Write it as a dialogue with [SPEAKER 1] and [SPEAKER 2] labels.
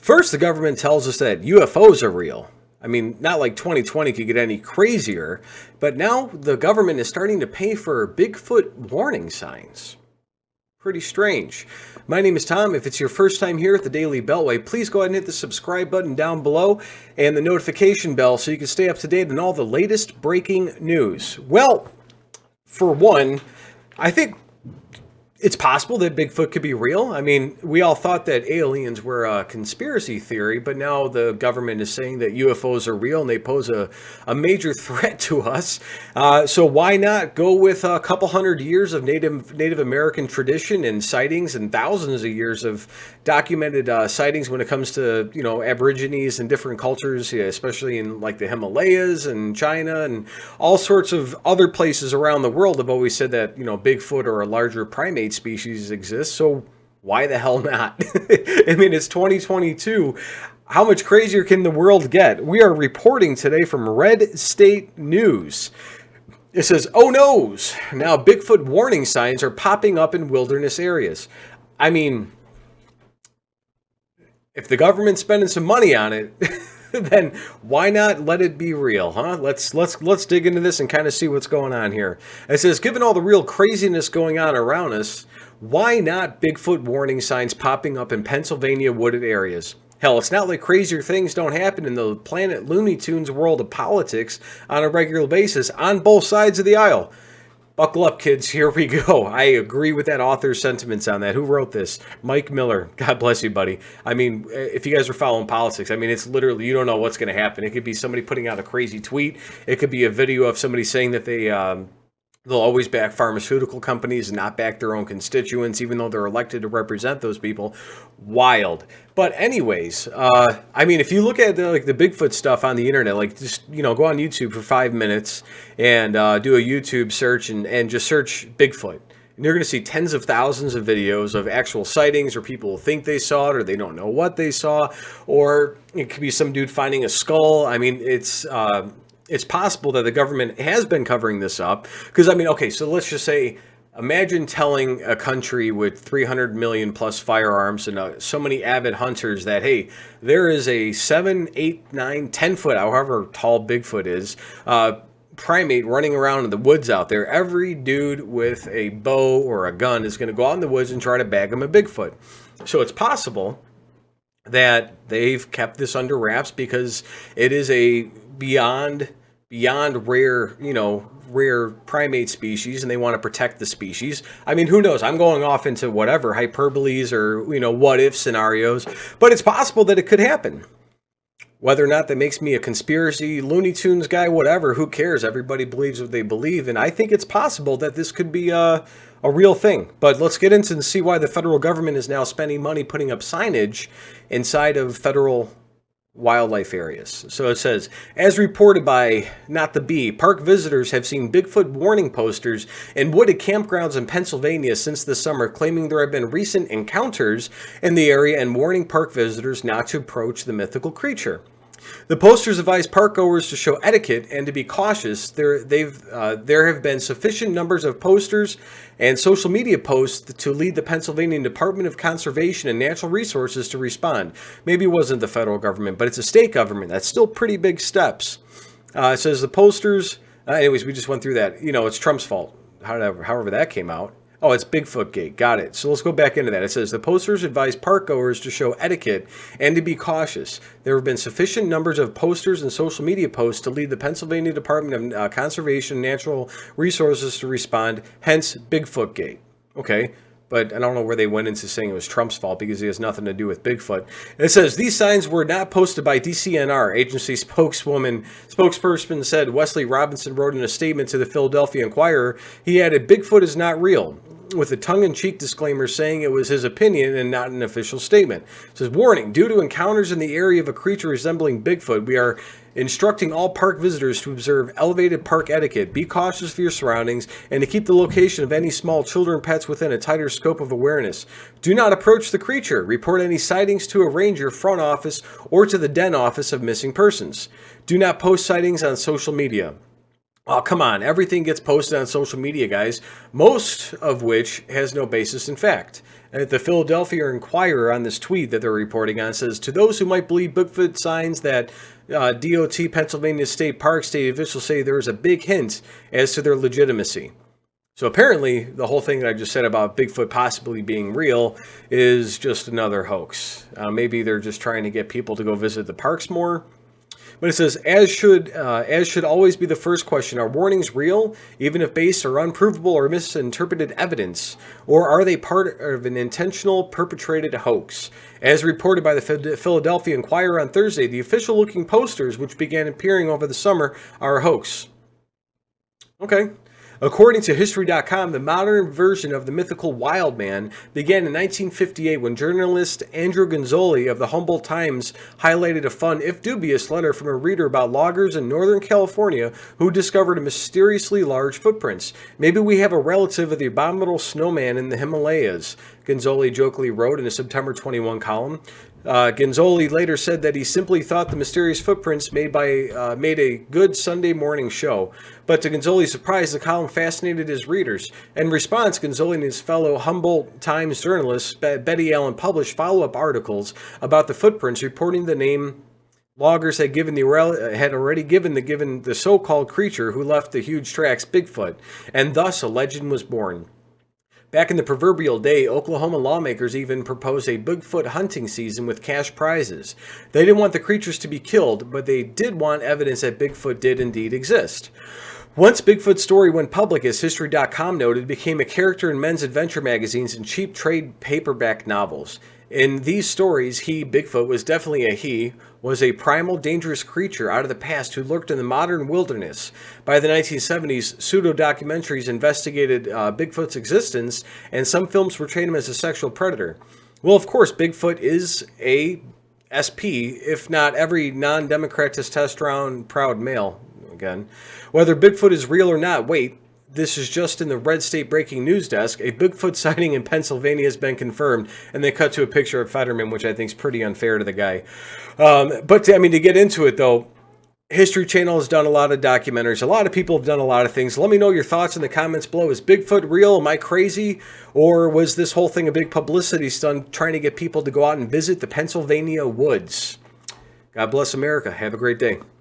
[SPEAKER 1] First, the government tells us that UFOs are real. I mean, not like 2020 could get any crazier, but now the government is starting to pay for Bigfoot warning signs. Pretty strange. My name is Tom. If it's your first time here at the Daily Beltway, please go ahead and hit the subscribe button down below and the notification bell so you can stay up to date on all the latest breaking news. Well, for one, I think it's possible that Bigfoot could be real. I mean, we all thought that aliens were a conspiracy theory, but now the government is saying that UFOs are real and they pose a major threat to us. So why not go with a couple hundred years of Native American tradition and sightings and thousands of years of documented sightings when it comes to, Aborigines and different cultures, especially in like the Himalayas and China and all sorts of other places around the world have always said that, Bigfoot or a larger primate species exists, so why the hell not? I mean, it's 2022. How much crazier can the world get? We are reporting today from Red State News. It says, oh noes, now Bigfoot warning signs are popping up in wilderness areas. I mean, if the government's spending some money on it, then why not let it be real, huh? Let's dig into this and kind of see what's going on here. It says, given all the real craziness going on around us, why not Bigfoot warning signs popping up in Pennsylvania wooded areas? Hell, it's not like crazier things don't happen in the Planet Looney Tunes world of politics on a regular basis on both sides of the aisle. Buckle up, kids. Here we go. I agree with that author's sentiments on that. Who wrote this? Mike Miller. God bless you, buddy. I mean, if you guys are following politics, I mean, it's literally, you don't know what's going to happen. It could be somebody putting out a crazy tweet. It could be a video of somebody saying that they'll always back pharmaceutical companies and not back their own constituents, even though they're elected to represent those people. Wild. But anyways, I mean, if you look at the Bigfoot stuff on the internet, like just, go on YouTube for 5 minutes and do a YouTube search and just search Bigfoot. And you're going to see tens of thousands of videos of actual sightings or people who think they saw it or they don't know what they saw. Or it could be some dude finding a skull. I mean, it's possible that the government has been covering this up. Because, I mean, okay, so let's just say, imagine telling a country with 300 million plus firearms and so many avid hunters that, hey, there is a 7, 8, 9, 10 foot, however tall Bigfoot is, primate running around in the woods out there. Every dude with a bow or a gun is going to go out in the woods and try to bag him a Bigfoot. So it's possible that they've kept this under wraps because it is a beyond rare, rare primate species, and they want to protect the species. I mean, who knows? I'm going off into whatever hyperboles or, what if scenarios, but it's possible that it could happen. Whether or not that makes me a conspiracy Looney Tunes guy, whatever, who cares? Everybody believes what they believe, and I think it's possible that this could be a real thing. But let's get into and see why the federal government is now spending money putting up signage inside of federal wildlife areas. So it says, as reported by Not the Bee, park visitors have seen Bigfoot warning posters in wooded campgrounds in Pennsylvania since the summer, claiming there have been recent encounters in the area and warning park visitors not to approach the mythical creature. The posters advise parkgoers to show etiquette and to be cautious. There have been sufficient numbers of posters and social media posts to lead the Pennsylvania Department of Conservation and Natural Resources to respond. Maybe it wasn't the federal government, but it's a state government. That's still pretty big steps. It says the posters, anyways, we just went through that. It's Trump's fault, however that came out. Oh, it's Bigfoot Gate. Got it. So let's go back into that. It says the posters advise parkgoers to show etiquette and to be cautious. There have been sufficient numbers of posters and social media posts to lead the Pennsylvania Department of Conservation and Natural Resources to respond, hence Bigfoot Gate. Okay, but I don't know where they went into saying it was Trump's fault because he has nothing to do with Bigfoot. It says these signs were not posted by DCNR. Agency spokesperson said Wesley Robinson wrote in a statement to the Philadelphia Inquirer. He added, Bigfoot is not real, with a tongue-in-cheek disclaimer saying it was his opinion and not an official statement. It says, warning, due to encounters in the area of a creature resembling Bigfoot, we are instructing all park visitors to observe elevated park etiquette, be cautious of your surroundings, and to keep the location of any small children or pets within a tighter scope of awareness. Do not approach the creature. Report any sightings to a ranger, front office, or to the den office of missing persons. Do not post sightings on social media. Oh, come on. Everything gets posted on social media, guys, most of which has no basis in fact. At the Philadelphia Inquirer on this tweet that they're reporting on says, to those who might believe Bigfoot signs that DOT Pennsylvania State Park state officials say there is a big hint as to their legitimacy. So apparently the whole thing that I just said about Bigfoot possibly being real is just another hoax. Maybe they're just trying to get people to go visit the parks more. But it says, as should always be the first question, are warnings real, even if based on unprovable or misinterpreted evidence? Or are they part of an intentional, perpetrated hoax? As reported by the Philadelphia Inquirer on Thursday, the official-looking posters, which began appearing over the summer, are a hoax. Okay. According to History.com, the modern version of the mythical wild man began in 1958 when journalist Andrew Gonzoli of the Humboldt Times highlighted a fun, if dubious, letter from a reader about loggers in Northern California who discovered mysteriously large footprints. Maybe we have a relative of the abominable snowman in the Himalayas, Gonzoli jokingly wrote in a September 21 column. Gonzoli later said that he simply thought the mysterious footprints made a good Sunday morning show. But to Gonzoli's surprise, the column fascinated his readers. In response, Gonzoli and his fellow Humboldt Times journalists, Betty Allen, published follow-up articles about the footprints, reporting the name loggers had already given the so-called creature who left the huge tracks, Bigfoot, and thus a legend was born. Back in the proverbial day, Oklahoma lawmakers even proposed a Bigfoot hunting season with cash prizes. They didn't want the creatures to be killed, but they did want evidence that Bigfoot did indeed exist. Once Bigfoot's story went public, as History.com noted, it became a character in men's adventure magazines and cheap trade paperback novels. In these stories, Bigfoot, was definitely was a primal, dangerous creature out of the past who lurked in the modern wilderness. By the 1970s, pseudo-documentaries investigated Bigfoot's existence, and some films portrayed him as a sexual predator. Well, of course, Bigfoot is a SP, if not every non-Democrat testosterone-proud male. Again, whether Bigfoot is real or not, wait. This is just in the Red State Breaking News desk. A Bigfoot sighting in Pennsylvania has been confirmed, and they cut to a picture of Fetterman, which I think is pretty unfair to the guy. But to get into it, though, History Channel has done a lot of documentaries. A lot of people have done a lot of things. Let me know your thoughts in the comments below. Is Bigfoot real? Am I crazy? Or was this whole thing a big publicity stunt trying to get people to go out and visit the Pennsylvania woods? God bless America. Have a great day.